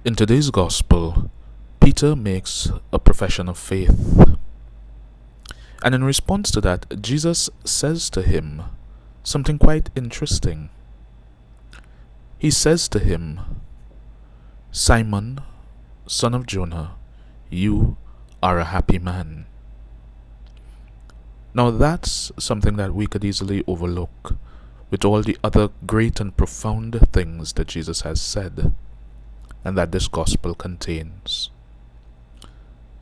In today's gospel, Peter makes a profession of faith. And in response to that, Jesus says to him something quite interesting. He says to him, "Simon, son of Jonah, you are a happy man." Now that's something that we could easily overlook with all the other great and profound things that Jesus has said and that this gospel contains.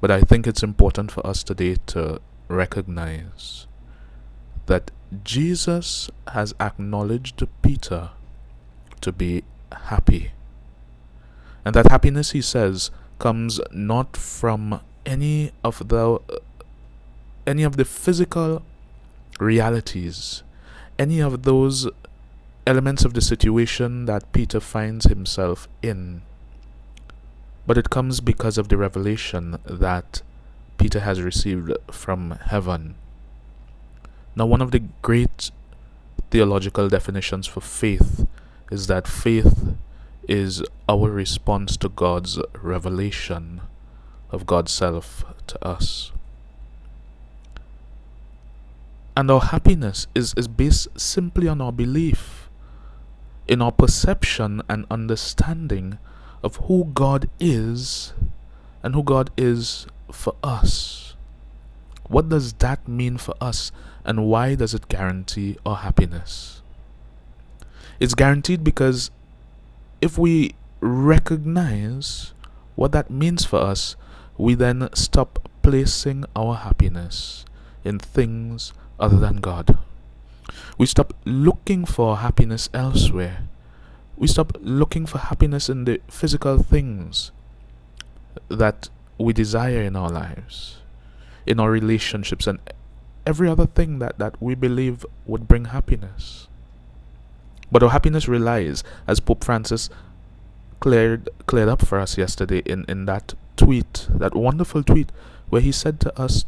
But I think it's important for us today to recognize that Jesus has acknowledged Peter to be happy. And that happiness, he says, comes not from any of the physical realities, any of those elements of the situation that Peter finds himself in, but it comes because of the revelation that Peter has received from heaven. Now, one of the great theological definitions for faith is that faith is our response to God's revelation of God's self to us. And our happiness is based simply on our belief, in our perception and understanding of who God is and who God is for us. What does that mean for us, and why does it guarantee our happiness? It's guaranteed because if we recognize what that means for us, we then stop placing our happiness in things other than God. We stop looking for happiness elsewhere. We stop looking for happiness in the physical things that we desire in our lives, in our relationships, and every other thing that we believe would bring happiness. But our happiness relies, as Pope Francis cleared up for us yesterday in that tweet, that wonderful tweet, where he said to us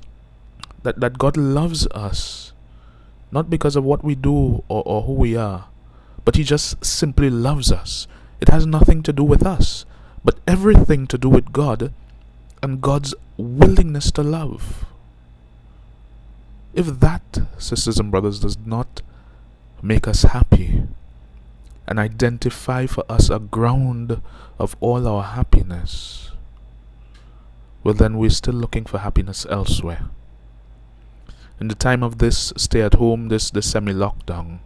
that God loves us, not because of what we do or who we are, but he just simply loves us. It has nothing to do with us, but everything to do with God and God's willingness to love. If that, sisters and brothers, does not make us happy and identify for us a ground of all our happiness, well, then we're still looking for happiness elsewhere. In the time of this stay at home, this semi-lockdown,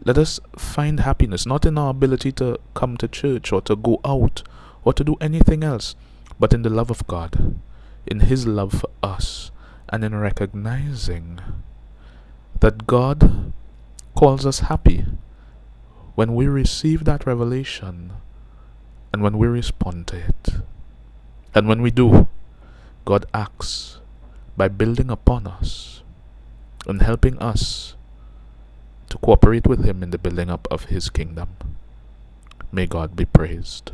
let us find happiness not in our ability to come to church or to go out or to do anything else, but in the love of God, in his love for us, and in recognizing that God calls us happy when we receive that revelation and when we respond to it. And when we do, God acts by building upon us and helping us to cooperate with him in the building up of his kingdom. May God be praised.